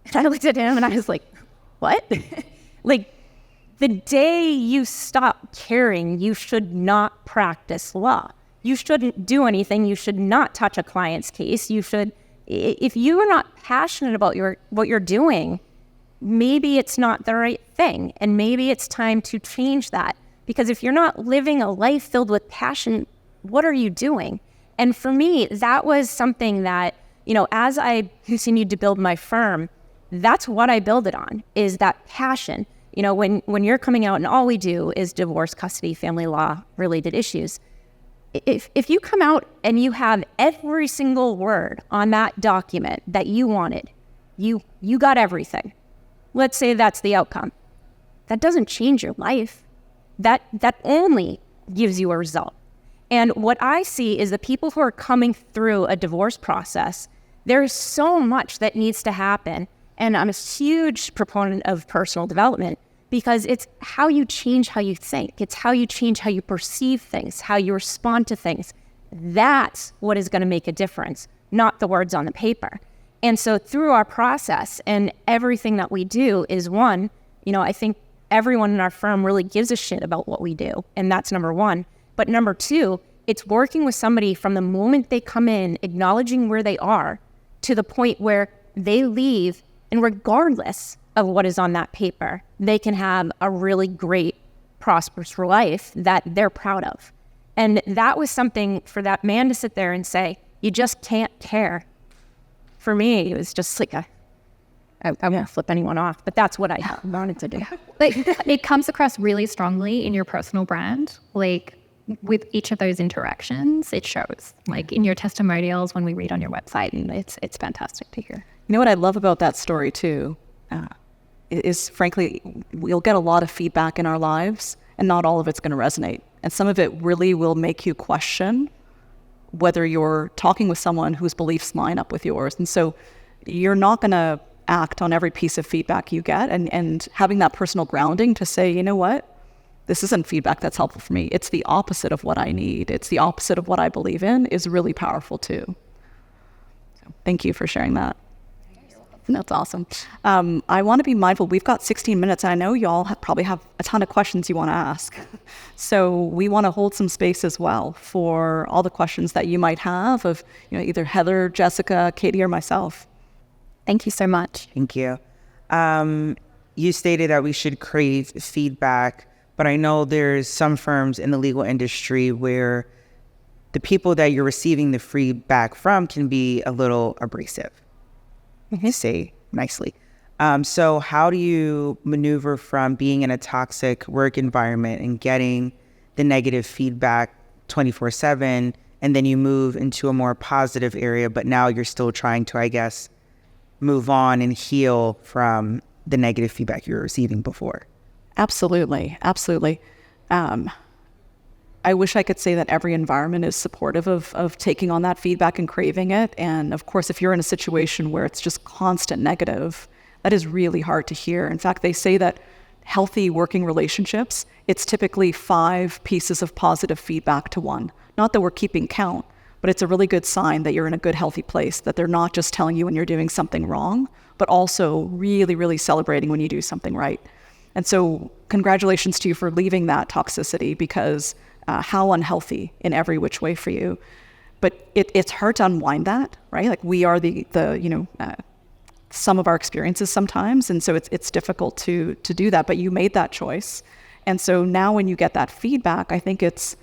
And I looked at him and I was like, what? Like, the day you stop caring, you should not practice law. You shouldn't do anything. You should not touch a client's case. You should, if you are not passionate about what you're doing, maybe it's not the right thing. And maybe it's time to change that. Because if you're not living a life filled with passion, what are you doing? And for me, that was something that, as I continued to build my firm, that's what I build it on, is that passion. When you're coming out and all we do is divorce, custody, family law related issues, if you come out and you have every single word on that document that you wanted, you got everything. Let's say that's the outcome. That doesn't change your life. That only gives you a result. And what I see is the people who are coming through a divorce process, there's so much that needs to happen. And I'm a huge proponent of personal development because it's how you change how you think. It's how you change how you perceive things, how you respond to things. That's what is going to make a difference, not the words on the paper. And so through our process and everything that we do is one, I think everyone in our firm really gives a shit about what we do. And that's number one. But number two, it's working with somebody from the moment they come in, acknowledging where they are, to the point where they leave, and regardless of what is on that paper, they can have a really great, prosperous life that they're proud of. And that was something for that man to sit there and say, you just can't care. For me, it was just like I won't flip anyone off, but that's what I wanted to do. Like, it comes across really strongly in your personal brand. Like, with each of those interactions, it shows. Like in your testimonials when we read on your website, and it's fantastic to hear. You know what I love about that story too, is frankly, we'll get a lot of feedback in our lives, and not all of it's going to resonate. And some of it really will make you question whether you're talking with someone whose beliefs line up with yours. And so you're not going to act on every piece of feedback you get, and having that personal grounding to say, you know what? This isn't feedback that's helpful for me. It's the opposite of what I need. It's the opposite of what I believe in is really powerful too. So thank you for sharing that. That's awesome. I want to be mindful. We've got 16 minutes, and I know y'all probably have a ton of questions you want to ask. So we want to hold some space as well for all the questions that you might have of either Heather, Jessica, Katie, or myself. Thank you so much. Thank you. You stated that we should crave feedback, but I know there's some firms in the legal industry where the people that you're receiving the feedback from can be a little abrasive, to say nicely. So how do you maneuver from being in a toxic work environment and getting the negative feedback 24/7, and then you move into a more positive area, but now you're still trying to, I guess, move on and heal from the negative feedback you were receiving before? Absolutely. I wish I could say that every environment is supportive of taking on that feedback and craving it. And of course, if you're in a situation where it's just constant negative, that is really hard to hear. In fact, they say that healthy working relationships, it's typically 5 pieces of positive feedback to 1. Not that we're keeping count, but it's a really good sign that you're in a good, healthy place, that they're not just telling you when you're doing something wrong, but also really, really celebrating when you do something right. And so congratulations to you for leaving that toxicity, because how unhealthy in every which way for you. But it's hard to unwind that, right? Like we are the some of our experiences sometimes. And so it's difficult to do that, but you made that choice. And so now when you get that feedback, I think it's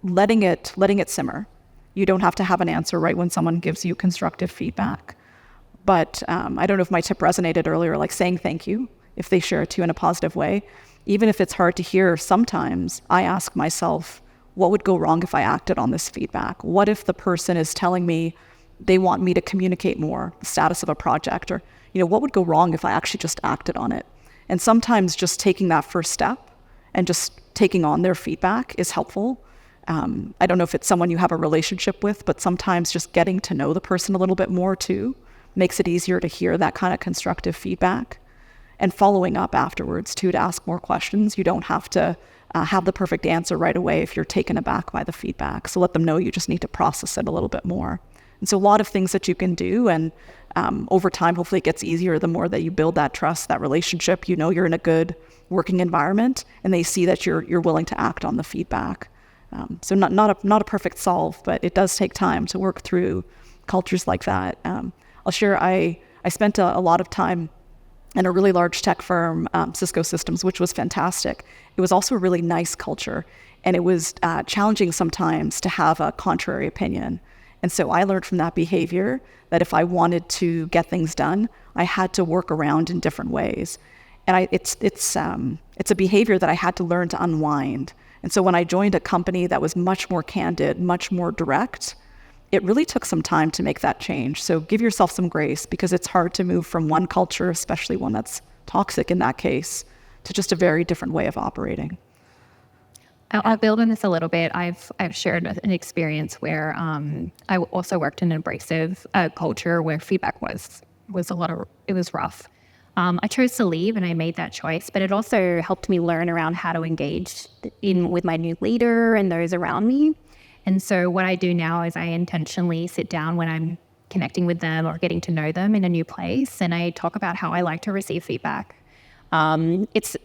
letting it simmer. You don't have to have an answer right when someone gives you constructive feedback. But I don't know if my tip resonated earlier, like saying thank you if they share it to you in a positive way. Even if it's hard to hear, sometimes I ask myself, what would go wrong if I acted on this feedback? What if the person is telling me they want me to communicate more the status of a project? Or, what would go wrong if I actually just acted on it? And sometimes just taking that first step and just taking on their feedback is helpful. I don't know if it's someone you have a relationship with, but sometimes just getting to know the person a little bit more too makes it easier to hear that kind of constructive feedback. And following up afterwards too, to ask more questions. You don't have to have the perfect answer right away if you're taken aback by the feedback. So let them know you just need to process it a little bit more. And so a lot of things that you can do, and over time, hopefully it gets easier the more that you build that trust, that relationship. You're in a good working environment, and they see that you're willing to act on the feedback. So not a perfect solve, but it does take time to work through cultures like that. I'll share, I spent a lot of time in a really large tech firm, Cisco Systems, which was fantastic. It was also a really nice culture, and it was challenging sometimes to have a contrary opinion. And so I learned from that behavior that if I wanted to get things done, I had to work around in different ways. And it's a behavior that I had to learn to unwind. And so when I joined a company that was much more candid, much more direct, it really took some time to make that change. So give yourself some grace, because it's hard to move from one culture, especially one that's toxic in that case, to just a very different way of operating. I'll build on this a little bit. I've shared an experience where I also worked in an abrasive culture where feedback was rough. I chose to leave, and I made that choice, but it also helped me learn around how to engage with my new leader and those around me. And so what I do now is I intentionally sit down when I'm connecting with them or getting to know them in a new place, and I talk about how I like to receive feedback. It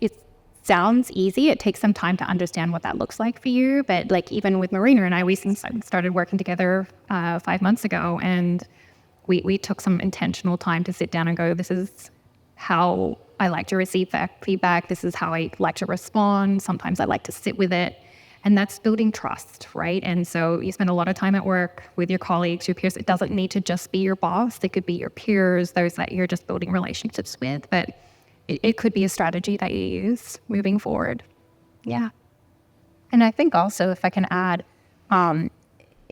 sounds easy. It takes some time to understand what that looks like for you. But like even with Marina and I, we started working together 5 months ago, and we took some intentional time to sit down and go, this is how I like to receive that feedback. This is how I like to respond. Sometimes I like to sit with it. And that's building trust, right? And so you spend a lot of time at work with your colleagues, your peers. It doesn't need to just be your boss. It could be your peers, those that you're just building relationships with. But it could be a strategy that you use moving forward. Yeah. And I think also, if I can add,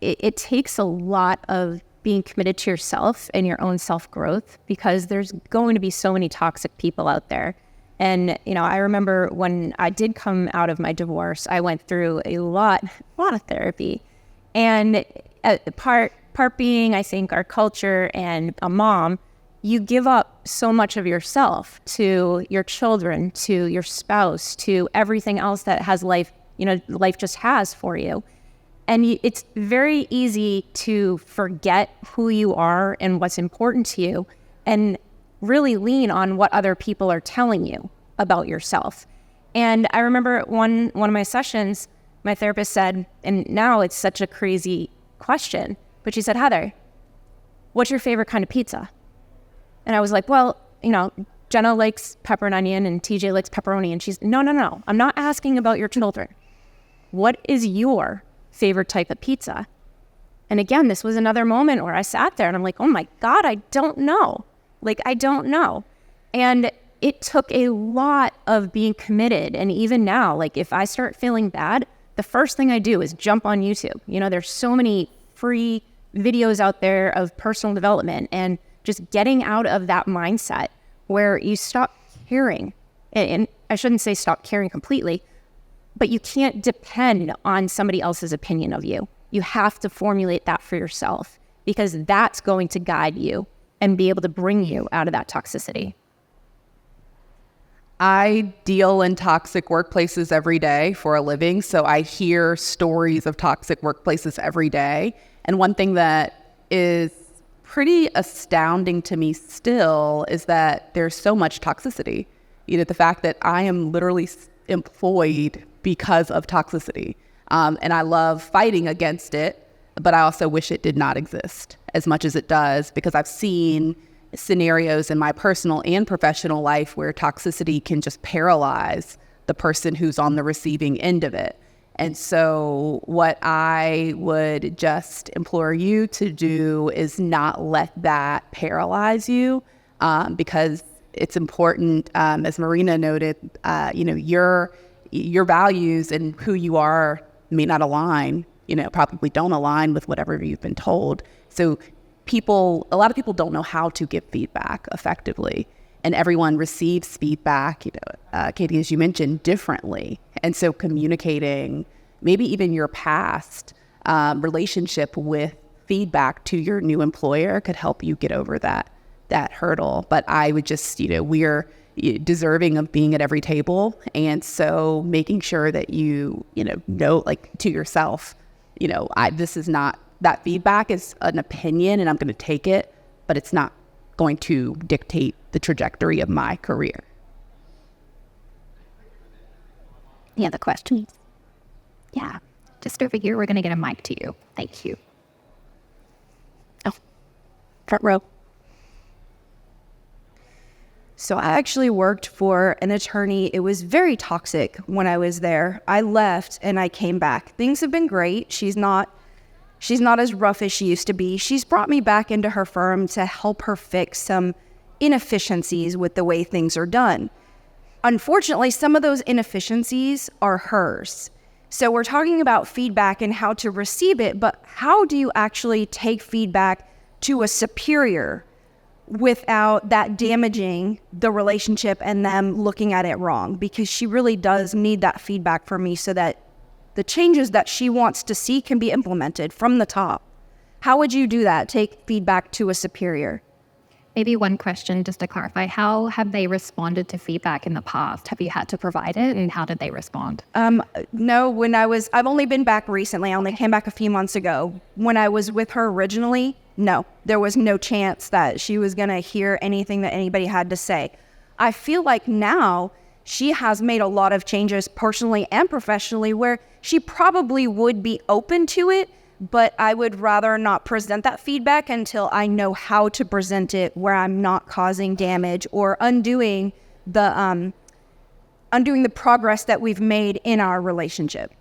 it takes a lot of being committed to yourself and your own self-growth, because there's going to be so many toxic people out there. And, I remember when I did come out of my divorce, I went through a lot of therapy. And part being, I think, our culture and a mom, you give up so much of yourself to your children, to your spouse, to everything else that has life just has for you. And it's very easy to forget who you are and what's important to you, and really lean on what other people are telling you about yourself. And I remember one of my sessions, my therapist said, and now it's such a crazy question, but she said, Heather, what's your favorite kind of pizza? And I was like, well, Jenna likes pepper and onion and TJ likes pepperoni. And she's, no, I'm not asking about your children. What is your favorite type of pizza? And again, this was another moment where I sat there and I'm like, oh my God, I don't know. I don't know. And it took a lot of being committed. And even now, if I start feeling bad, the first thing I do is jump on YouTube. There's so many free videos out there of personal development, and just getting out of that mindset where you stop caring. And I shouldn't say stop caring completely, but you can't depend on somebody else's opinion of you. You have to formulate that for yourself, because that's going to guide you and be able to bring you out of that toxicity. I deal in toxic workplaces every day for a living, so I hear stories of toxic workplaces every day. And one thing that is pretty astounding to me still is that there's so much toxicity. The fact that I am literally employed because of toxicity. And I love fighting against it, but I also wish it did not exist as much as it does, because I've seen scenarios in my personal and professional life where toxicity can just paralyze the person who's on the receiving end of it. And so what I would just implore you to do is not let that paralyze you, because it's important, as Marina noted, your values and who you are may not align, probably don't align with whatever you've been told. So a lot of people don't know how to give feedback effectively, and everyone receives feedback, Katie, as you mentioned, differently. And so communicating maybe even your past relationship with feedback to your new employer could help you get over that hurdle. But I would just, we're deserving of being at every table. And so making sure that you know, like to yourself, this is not, that feedback is an opinion and I'm going to take it, but it's not going to dictate the trajectory of my career. Any other questions? Yeah, just over here, we're going to get a mic to you. Thank you. Oh, front row. So I actually worked for an attorney. It was very toxic when I was there. I left and I came back. Things have been great. She's not as rough as she used to be. She's brought me back into her firm to help her fix some inefficiencies with the way things are done. Unfortunately, some of those inefficiencies are hers. So we're talking about feedback and how to receive it, but how do you actually take feedback to a superior without that damaging the relationship and them looking at it wrong? Because she really does need that feedback from me so that the changes that she wants to see can be implemented from the top. How would you do that? Take feedback to a superior? Maybe one question just to clarify, how have they responded to feedback in the past? Have you had to provide it, and how did they respond? No, I've only been back recently. I only came back a few months ago. When I was with her originally, no, there was no chance that she was going to hear anything that anybody had to say. I feel like now she has made a lot of changes personally and professionally where she probably would be open to it, but I would rather not present that feedback until I know how to present it where I'm not causing damage or undoing the progress that we've made in our relationship.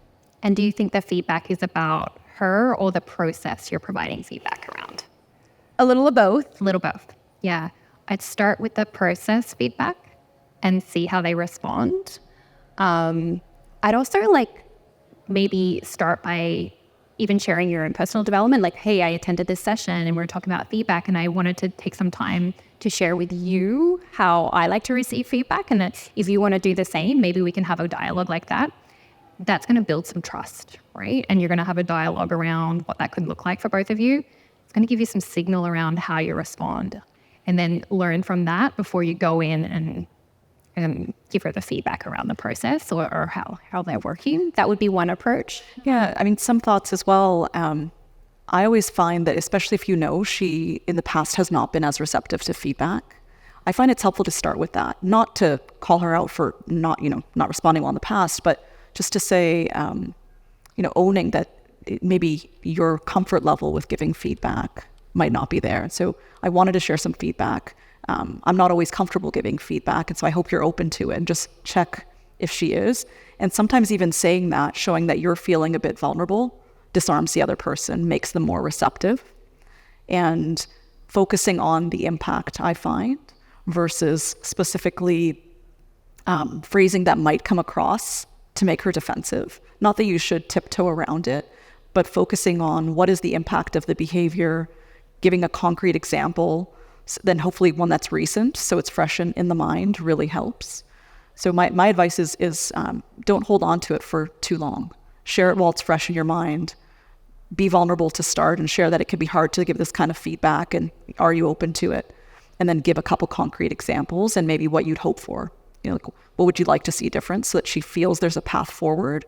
And do you think the feedback is about her or the process you're providing feedback around? A little of both. A little both. Yeah. I'd start with the process feedback and see how they respond. I'd also maybe start by even sharing your own personal development. Like, hey, I attended this session and we're talking about feedback, and I wanted to take some time to share with you how I like to receive feedback. And that if you want to do the same, maybe we can have a dialogue like that. That's going to build some trust, right? And you're going to have a dialogue around what that could look like for both of you. It's going to give you some signal around how you respond, and then learn from that before you go in and give her the feedback around the process or how they're working. That would be one approach. Yeah, I mean, some thoughts as well. I always find that, especially if she in the past has not been as receptive to feedback, I find it's helpful to start with that. Not to call her out for not responding well in the past, but just to say, owning that maybe your comfort level with giving feedback might not be there. So I wanted to share some feedback. I'm not always comfortable giving feedback, and so I hope you're open to it, and just check if she is. And sometimes even saying that, showing that you're feeling a bit vulnerable, disarms the other person, makes them more receptive. And focusing on the impact, I find, versus specifically phrasing that might come across to make her defensive. Not that you should tiptoe around it, but focusing on what is the impact of the behavior, giving a concrete example, then hopefully one that's recent, so it's fresh in the mind, really helps. So my advice is don't hold on to it for too long. Share it while it's fresh in your mind. Be vulnerable to start and share that it can be hard to give this kind of feedback, and are you open to it? And then give a couple concrete examples and maybe what you'd hope for. What would you like to see different, so that she feels there's a path forward.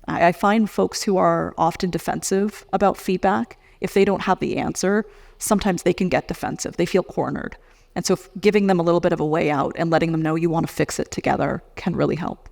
I find folks who are often defensive about feedback, if they don't have the answer, sometimes they can get defensive. They feel cornered. And so giving them a little bit of a way out and letting them know you want to fix it together can really help.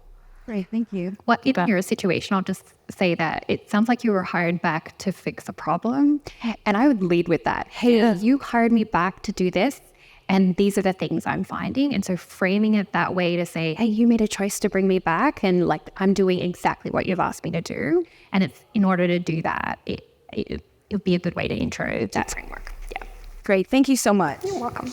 Great, thank you. Well, in your situation, I'll just say that it sounds like you were hired back to fix a problem. And I would lead with that. Hey, you hired me back to do this, and these are the things I'm finding. And so framing it that way to say, hey, you made a choice to bring me back, and like I'm doing exactly what you've asked me to do. And it's in order to do that, it would be a good way to intro that framework. Yeah. Great. Thank you so much. You're welcome.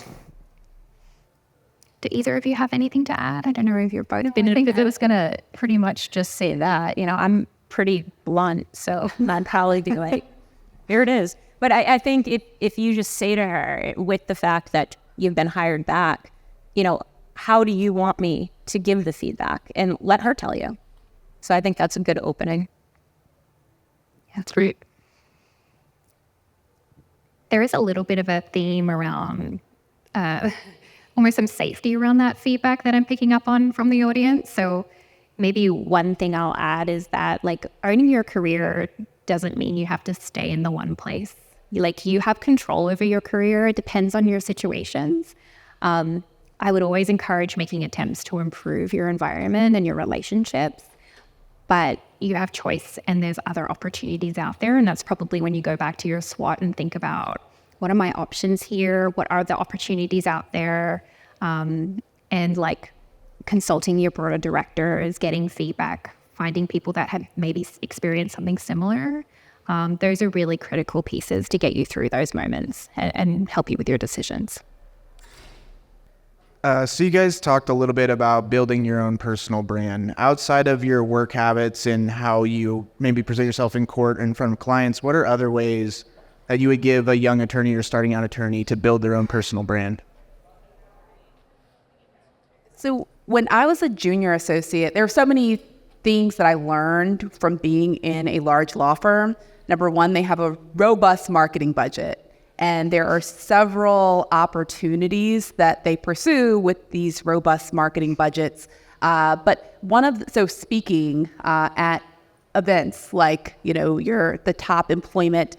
Do either of you have anything to add? I don't know if you're both been. I think that I was going to pretty much just say that, I'm pretty blunt, so I'd probably be like, here it is. But I think if you just say to her, with the fact that you've been hired back, how do you want me to give the feedback? And let her tell you. So I think that's a good opening. Yeah, that's great. There is a little bit of a theme around almost some safety around that feedback that I'm picking up on from the audience. So maybe one thing I'll add is that like owning your career doesn't mean you have to stay in the one place. You have control over your career. It depends on your situations. I would always encourage making attempts to improve your environment and your relationships, but you have choice and there's other opportunities out there. And that's probably when you go back to your SWOT and think about, what are my options here? What are the opportunities out there? And like consulting your board of directors, getting feedback, finding people that have maybe experienced something similar. Those are really critical pieces to get you through those moments and help you with your decisions. So you guys talked a little bit about building your own personal brand. Outside of your work habits and how you maybe present yourself in court in front of clients, what are other ways that you would give a young attorney or starting out attorney to build their own personal brand? So when I was a junior associate, there were so many things that I learned from being in a large law firm. Number one, they have a robust marketing budget, and there are several opportunities that they pursue with these robust marketing budgets. So speaking at events like, you're the top employment,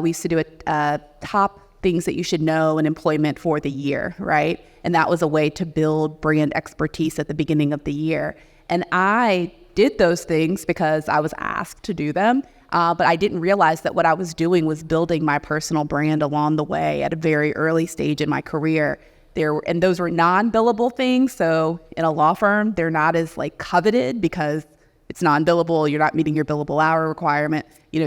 we used to do a top things that you should know in employment for the year, right? And that was a way to build brand expertise at the beginning of the year. And I did those things because I was asked to do them, but I didn't realize that what I was doing was building my personal brand along the way at a very early stage in my career. And those were non-billable things. So in a law firm, they're not as coveted because it's non-billable. You're not meeting your billable hour requirement,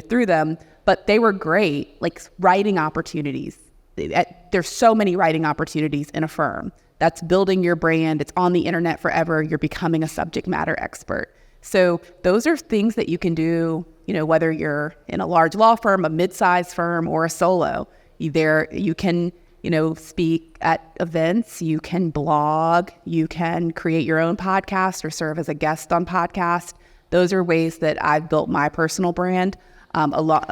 through them. But they were great, writing opportunities. There's so many writing opportunities in a firm. That's building your brand. It's on the internet forever. You're becoming a subject matter expert. So those are things that you can do, whether you're in a large law firm, a mid-sized firm, or a solo. You can, speak at events. You can blog. You can create your own podcast or serve as a guest on podcasts. Those are ways that I've built my personal brand. A lot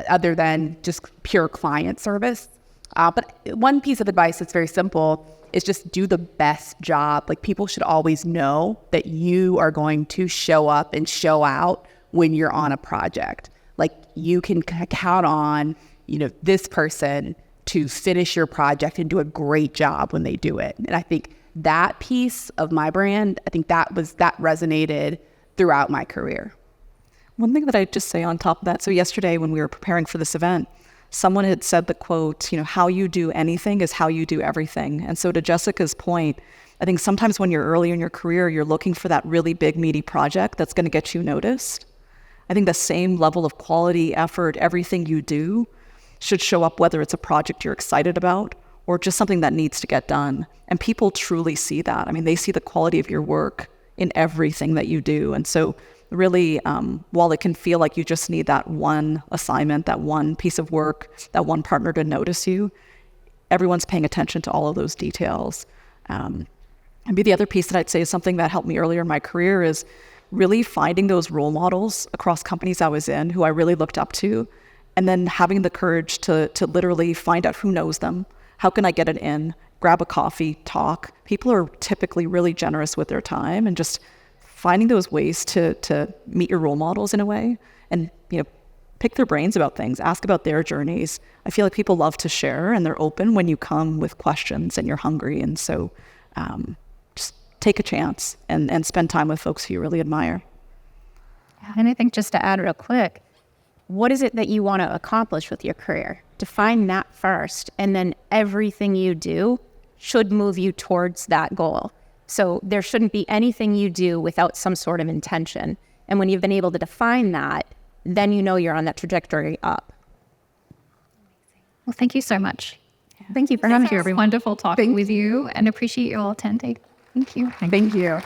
other than just pure client service. But one piece of advice that's very simple is just do the best job. People should always know that you are going to show up and show out when you're on a project. You can count on, this person to finish your project and do a great job when they do it. And I think that piece of my brand, that resonated throughout my career. One thing that I'd just say on top of that, so yesterday when we were preparing for this event, someone had said the quote, how you do anything is how you do everything. And so to Jessica's point, I think sometimes when you're early in your career, you're looking for that really big, meaty project that's going to get you noticed. I think the same level of quality, effort, everything you do should show up, whether it's a project you're excited about or just something that needs to get done. And people truly see that. They see the quality of your work in everything that you do. And so really, while it can feel like you just need that one assignment, that one piece of work, that one partner to notice you, everyone's paying attention to all of those details. And the other piece that I'd say is something that helped me earlier in my career is really finding those role models across companies I was in who I really looked up to, and then having the courage to literally find out who knows them. How can I get it in? Grab a coffee, talk. People are typically really generous with their time, and just finding those ways to meet your role models in a way, and pick their brains about things, ask about their journeys. I feel like people love to share, and they're open when you come with questions and you're hungry. And so just take a chance and spend time with folks who you really admire. And I think just to add real quick, what is it that you want to accomplish with your career? Define that first, and then everything you do should move you towards that goal. So there shouldn't be anything you do without some sort of intention. And when you've been able to define that, then you know you're on that trajectory up. Well, thank you so much. Thank you for having It was wonderful talking with you, and appreciate you all attending. Thank you. Thank you.